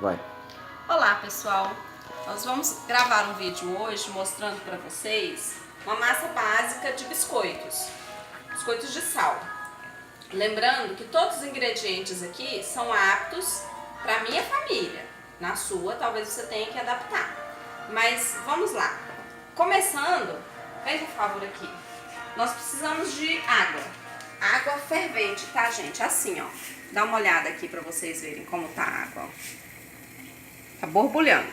Vai. Olá pessoal, nós vamos gravar um vídeo hoje mostrando para vocês uma massa básica de biscoitos de sal. Lembrando que todos os ingredientes aqui são aptos para minha família. Na sua talvez você tenha que adaptar, mas vamos lá. Começando, vem por favor aqui, nós precisamos de água fervente, tá gente? Assim ó, dá uma olhada aqui para vocês verem como tá a água, ó. Tá borbulhando.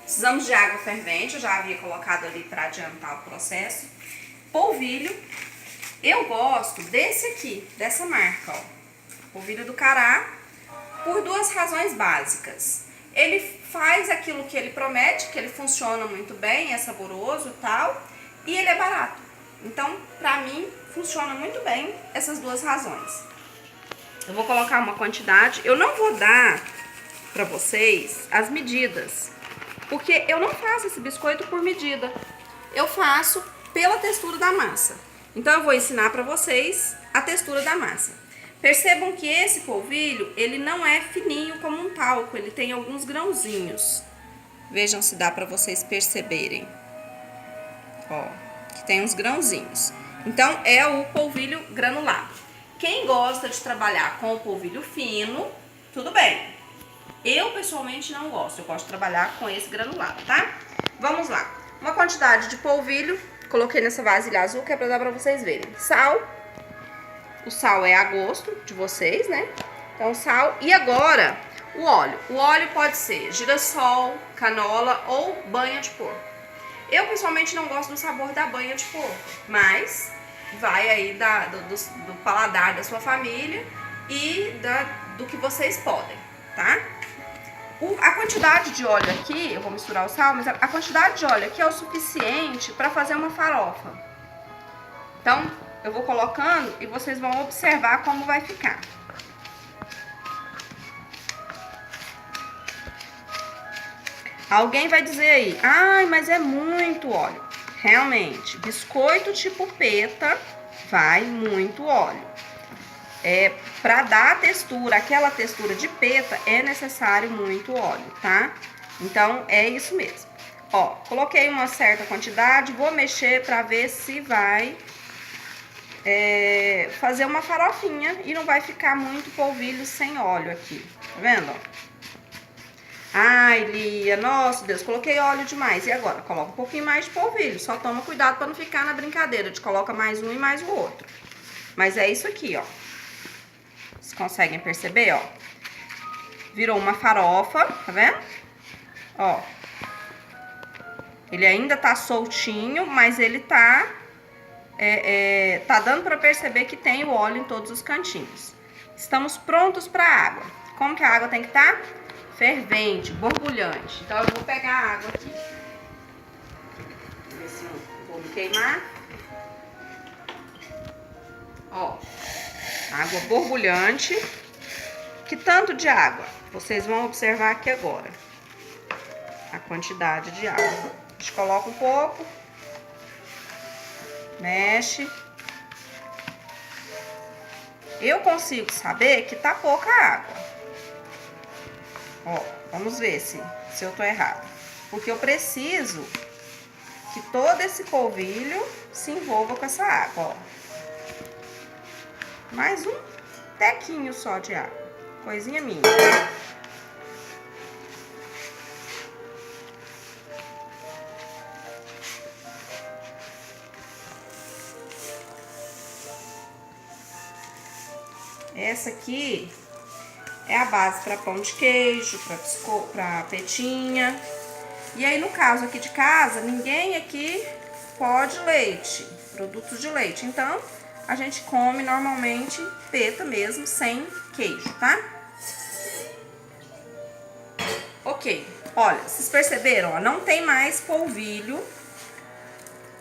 Precisamos de água fervente, eu já havia colocado ali para adiantar o processo. Polvilho, eu gosto desse aqui, dessa marca, ó. Polvilho do Cará, por duas razões básicas. Ele faz aquilo que ele promete, que ele funciona muito bem, é saboroso e tal, e ele é barato. Então, pra mim, funciona muito bem essas duas razões. Eu vou colocar uma quantidade, eu não vou dar para vocês as medidas, porque eu não faço esse biscoito por medida, eu faço pela textura da massa. Então eu vou ensinar para vocês a textura da massa. Percebam que esse polvilho, ele não é fininho como um talco, ele tem alguns grãozinhos. Vejam se dá para vocês perceberem. Ó, que tem uns grãozinhos. Então é o polvilho granulado. Quem gosta de trabalhar com o polvilho fino, tudo bem. Eu, pessoalmente, não gosto. Eu gosto de trabalhar com esse granulado, tá? Vamos lá. Uma quantidade de polvilho. Coloquei nessa vasilha azul, que é pra dar pra vocês verem. Sal. O sal é a gosto de vocês, né? Então, sal. E agora, o óleo. O óleo pode ser girassol, canola ou banha de porco. Eu, pessoalmente, não gosto do sabor da banha de porco. Mas vai aí do paladar da sua família e do que vocês podem, tá? A quantidade de óleo aqui, eu vou misturar o sal, mas a quantidade de óleo aqui é o suficiente para fazer uma farofa. Então, eu vou colocando e vocês vão observar como vai ficar. Alguém vai dizer aí, ai, mas é muito óleo. Realmente, biscoito tipo peta vai muito óleo. Para dar a textura, aquela textura de peta, é necessário muito óleo, tá? Então, é isso mesmo. Ó, coloquei uma certa quantidade, vou mexer para ver se vai fazer uma farofinha e não vai ficar muito polvilho sem óleo aqui, tá vendo? Ai, Lia, nossa Deus, coloquei óleo demais. E agora? Coloca um pouquinho mais de polvilho, só toma cuidado para não ficar na brincadeira de coloca mais um e mais o outro. Mas é isso aqui, ó. Vocês conseguem perceber, ó? Virou uma farofa, tá vendo? Ó. Ele ainda tá soltinho, mas ele tá dando pra perceber que tem o óleo em todos os cantinhos. Estamos prontos pra água. Como que a água tem que estar? Fervente, borbulhante. Então, eu vou pegar a água aqui. Ver se não vou me queimar. Ó. Água borbulhante. Que tanto de água? Vocês vão observar aqui agora. A quantidade de água. A gente coloca um pouco. Mexe. Eu consigo saber que tá pouca água. Ó, vamos ver se eu tô errado. Porque eu preciso que todo esse polvilho se envolva com essa água, ó. Mais um tequinho só de água. Coisinha minha. Essa aqui é a base para pão de queijo, para petinha. E aí, no caso aqui de casa, ninguém aqui pode leite, produtos de leite. Então, a gente come normalmente peta mesmo, sem queijo, tá? Ok, olha, vocês perceberam, ó, não tem mais polvilho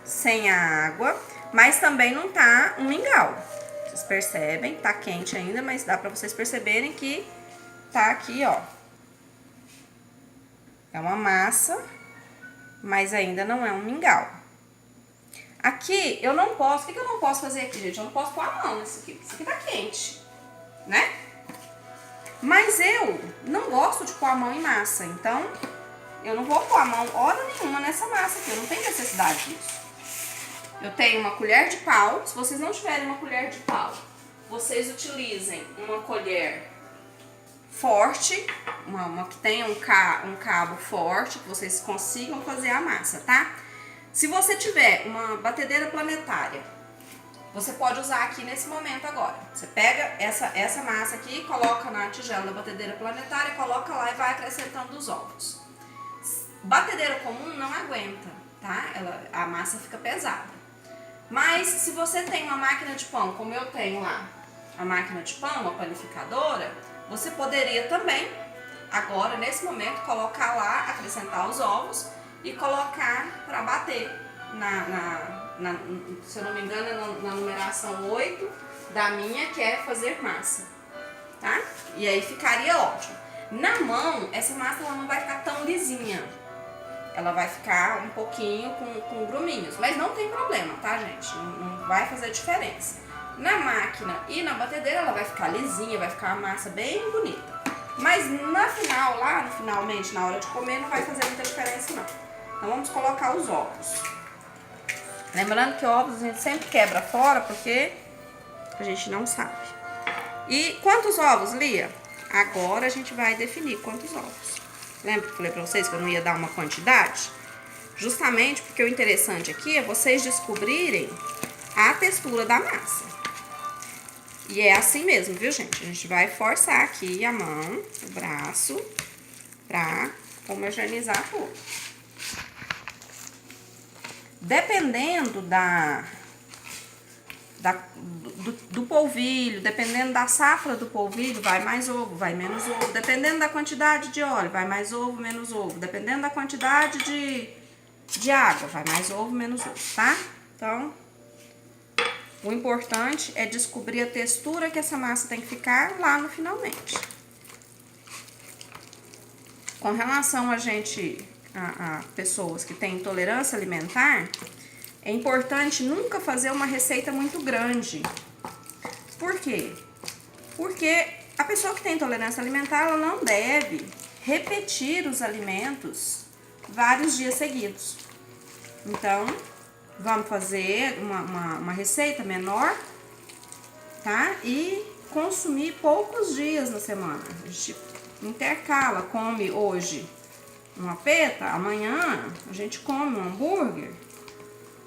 sem a água, mas também não tá um mingau. Vocês percebem, tá quente ainda, mas dá pra vocês perceberem que tá aqui, ó. É uma massa, mas ainda não é um mingau. Aqui, eu não posso... O que eu não posso fazer aqui, gente? Eu não posso pôr a mão nisso aqui. Isso aqui tá quente, né? Mas eu não gosto de pôr a mão em massa, então eu não vou pôr a mão hora nenhuma nessa massa aqui, eu não tenho necessidade disso. Eu tenho uma colher de pau, se vocês não tiverem uma colher de pau, vocês utilizem uma colher forte, uma que tenha um cabo forte, que vocês consigam fazer a massa, tá? Se você tiver uma batedeira planetária, você pode usar aqui nesse momento agora. Você pega essa massa aqui, coloca na tigela da batedeira planetária, coloca lá e vai acrescentando os ovos. Batedeira comum não aguenta, tá? A massa fica pesada. Mas se você tem uma máquina de pão, como eu tenho lá, a máquina de pão, uma panificadora, você poderia também, agora, nesse momento, colocar lá, acrescentar os ovos e colocar para bater, se eu não me engano, na numeração 8 da minha, que é fazer massa, tá? E aí ficaria ótimo. Na mão, essa massa ela não vai ficar tão lisinha. Ela vai ficar um pouquinho com gruminhos, mas não tem problema, tá, gente? Não vai fazer diferença. Na máquina e na batedeira ela vai ficar lisinha, vai ficar uma massa bem bonita. Mas finalmente, na hora de comer, não vai fazer muita diferença, não. Então vamos colocar os ovos. Lembrando que ovos a gente sempre quebra fora, porque a gente não sabe. E quantos ovos, Lia? Agora a gente vai definir quantos ovos. Lembra que eu falei pra vocês que eu não ia dar uma quantidade? Justamente porque o interessante aqui é vocês descobrirem a textura da massa. E é assim mesmo, viu, gente? A gente vai forçar aqui a mão, o braço, pra homogeneizar tudo. Dependendo do polvilho, dependendo da safra do polvilho, vai mais ovo, vai menos ovo. Dependendo da quantidade de óleo, vai mais ovo, menos ovo. Dependendo da quantidade de água, vai mais ovo, menos ovo, tá? Então, o importante é descobrir a textura que essa massa tem que ficar lá no finalmente. Com relação a pessoas que têm intolerância alimentar, é importante nunca fazer uma receita muito grande. Por quê? Porque a pessoa que tem intolerância alimentar, ela não deve repetir os alimentos vários dias seguidos. Então, vamos fazer uma receita menor, tá? E consumir poucos dias na semana. A gente intercala, come hoje uma peta, amanhã a gente come um hambúrguer,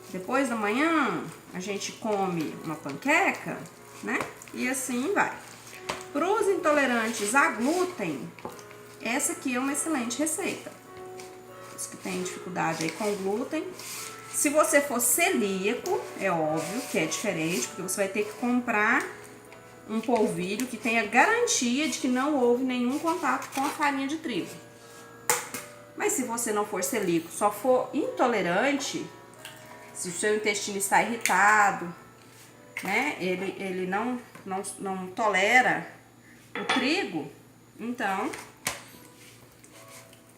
depois da manhã a gente come uma panqueca, né? E assim vai. Para os intolerantes a glúten, essa aqui é uma excelente receita. Os que têm dificuldade aí com glúten. Se você for celíaco, é óbvio que é diferente, porque você vai ter que comprar um polvilho que tenha garantia de que não houve nenhum contato com a farinha de trigo. Mas se você não for celíaco, só for intolerante, se o seu intestino está irritado, né, ele não tolera o trigo, então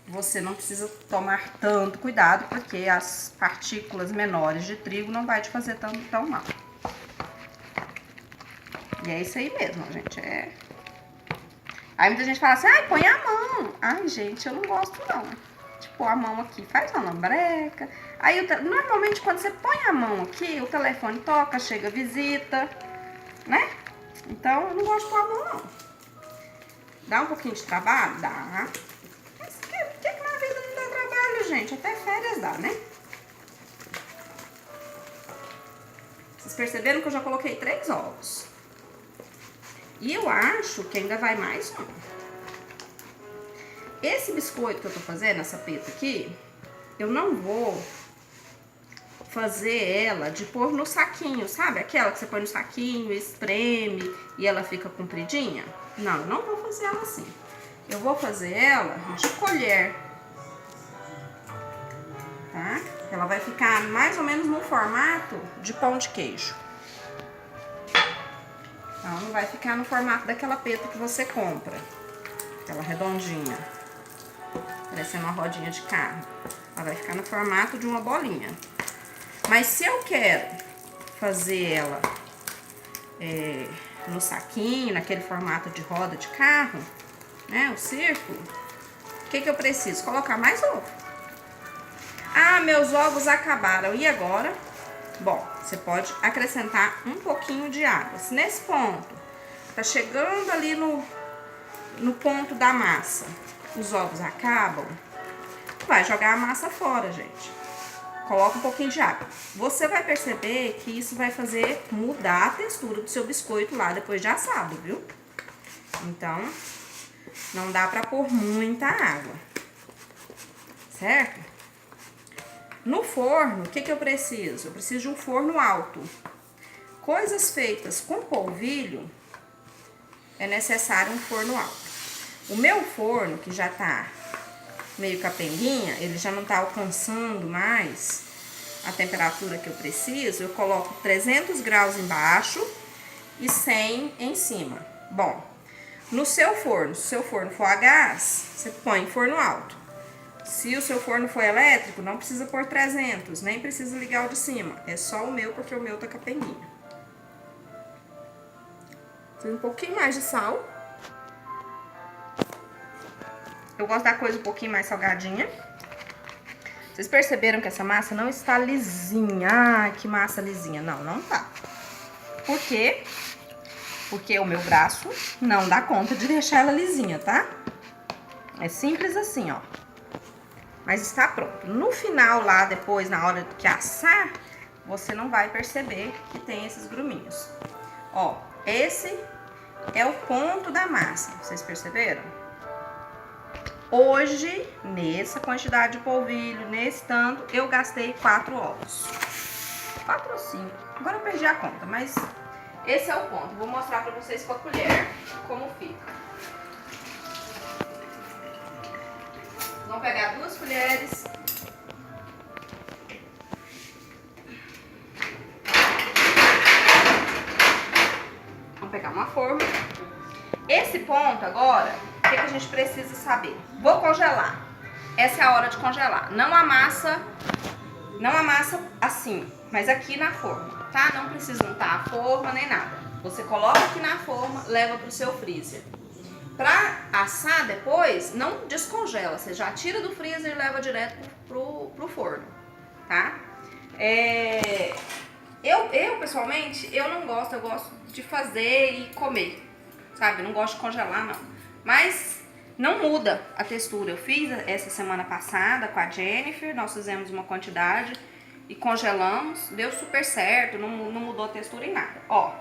você não precisa tomar tanto cuidado, porque as partículas menores de trigo não vai te fazer tão mal. E é isso aí mesmo, gente. Aí muita gente fala assim, ai, põe a mão. Ai, gente, eu não gosto não. Tipo, a mão aqui faz uma lambreca. Aí, normalmente, quando você põe a mão aqui, o telefone toca, chega visita, né? Então, eu não gosto de pôr a mão, não. Dá um pouquinho de trabalho? Dá. Mas por que na vida não dá trabalho, gente? Até férias dá, né? Vocês perceberam que eu já coloquei 3 ovos. E eu acho que ainda vai mais um. Esse biscoito que eu tô fazendo, essa peta aqui, eu não vou fazer ela de pôr no saquinho, sabe? Aquela que você põe no saquinho, espreme e ela fica compridinha. Não, eu não vou fazer ela assim. Eu vou fazer ela de colher, tá? Ela vai ficar mais ou menos no formato de pão de queijo. Então, não vai ficar no formato daquela peta que você compra. Aquela redondinha. Parecendo uma rodinha de carro. Ela vai ficar no formato de uma bolinha. Mas se eu quero fazer ela no saquinho, naquele formato de roda de carro, né, o círculo, o que eu preciso? Colocar mais ovo. Ah, meus ovos acabaram, e agora? Bom, você pode acrescentar um pouquinho de água. Se nesse ponto, tá chegando ali no ponto da massa, os ovos acabam, vai jogar a massa fora, gente. Coloca um pouquinho de água. Você vai perceber que isso vai fazer mudar a textura do seu biscoito lá depois de assado, viu? Então, não dá pra pôr muita água, certo? No forno, o que eu preciso? Eu preciso de um forno alto. Coisas feitas com polvilho, é necessário um forno alto. O meu forno, que já tá meio capenguinha, ele já não tá alcançando mais a temperatura que eu preciso, eu coloco 300 graus embaixo e 100 em cima. Bom, no seu forno, se o seu forno for a gás, você põe em forno alto. Se o seu forno for elétrico, não precisa pôr 300, nem precisa ligar o de cima. É só o meu, porque o meu tá capenguinha. Tem um pouquinho mais de sal. Eu gosto da coisa um pouquinho mais salgadinha. Vocês perceberam que essa massa não está lisinha? Ai, que massa lisinha. Não, não tá. Por quê? Porque o meu braço não dá conta de deixar ela lisinha, tá? É simples assim, ó. Mas está pronto. No final lá, depois, na hora que assar, você não vai perceber que tem esses gruminhos. Ó, esse é o ponto da massa. Vocês perceberam? Hoje, nessa quantidade de polvilho, nesse tanto, eu gastei 4 ovos. 4 ou 5. Agora eu perdi a conta, mas esse é o ponto. Vou mostrar pra vocês com a colher como fica. Vamos pegar 2 colheres. Vamos pegar uma forma. Esse ponto agora, o que a gente precisa saber? Vou congelar. Essa é a hora de congelar. Não amassa assim, mas aqui na forma, tá? Não precisa untar a forma nem nada. Você coloca aqui na forma, leva pro seu freezer. Pra assar depois, não descongela. Você já tira do freezer e leva direto pro forno, tá? Eu pessoalmente, eu não gosto. Eu gosto de fazer e comer, sabe? Não gosto de congelar, não. Mas não muda a textura. Eu fiz essa semana passada com a Jennifer. Nós fizemos uma quantidade e congelamos. Deu super certo, não mudou a textura em nada. Ó,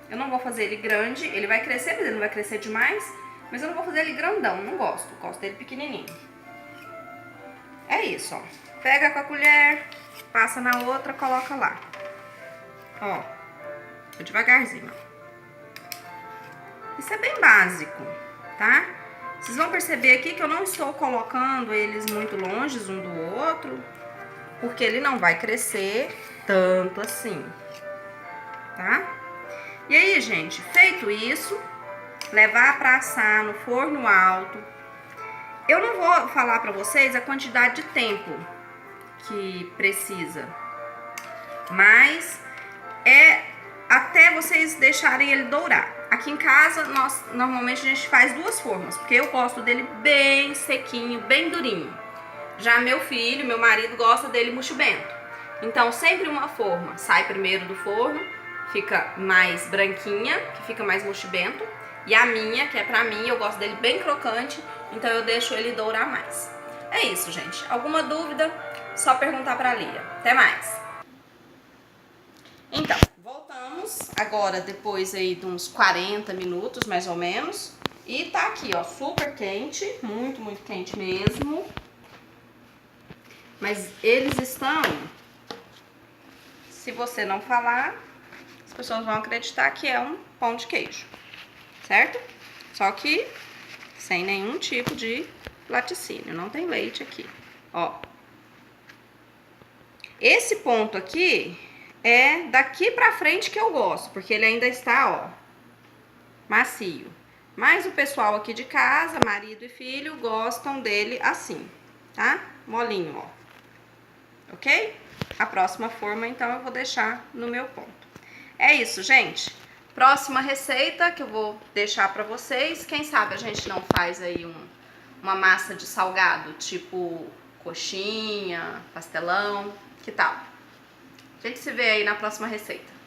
eu não vou fazer ele grande. Ele vai crescer, mas ele não vai crescer demais. Mas eu não vou fazer ele grandão, não gosto. Gosto dele pequenininho. É isso, ó. Pega com a colher, passa na outra, coloca lá. Ó, devagarzinho, ó. Isso é bem básico, tá? Vocês vão perceber aqui que eu não estou colocando eles muito longe um do outro, porque ele não vai crescer tanto assim, tá? E aí, gente, feito isso, levar para assar no forno alto. Eu não vou falar para vocês a quantidade de tempo que precisa, mas é até vocês deixarem ele dourar. Aqui em casa, normalmente a gente faz 2 formas, porque eu gosto dele bem sequinho, bem durinho. Já meu filho, meu marido, gosta dele murcho-bento. Então, sempre uma forma sai primeiro do forno, fica mais branquinha, que fica mais murcho-bento. E a minha, que é pra mim, eu gosto dele bem crocante, então eu deixo ele dourar mais. É isso, gente. Alguma dúvida? Só perguntar pra Lia. Até mais! Então, voltamos agora depois aí de uns 40 minutos, mais ou menos. E tá aqui, ó, super quente, muito, muito quente mesmo. Mas eles estão, se você não falar, as pessoas vão acreditar que é um pão de queijo, certo? Só que sem nenhum tipo de laticínio, não tem leite aqui, ó. Esse ponto aqui é daqui pra frente que eu gosto, porque ele ainda está, ó, macio. Mas o pessoal aqui de casa, marido e filho, gostam dele assim, tá? Molinho, ó. Ok? A próxima forma, então, eu vou deixar no meu ponto. É isso, gente. Próxima receita que eu vou deixar pra vocês, quem sabe a gente não faz aí uma massa de salgado, tipo coxinha, pastelão, que tal? A gente se vê aí na próxima receita.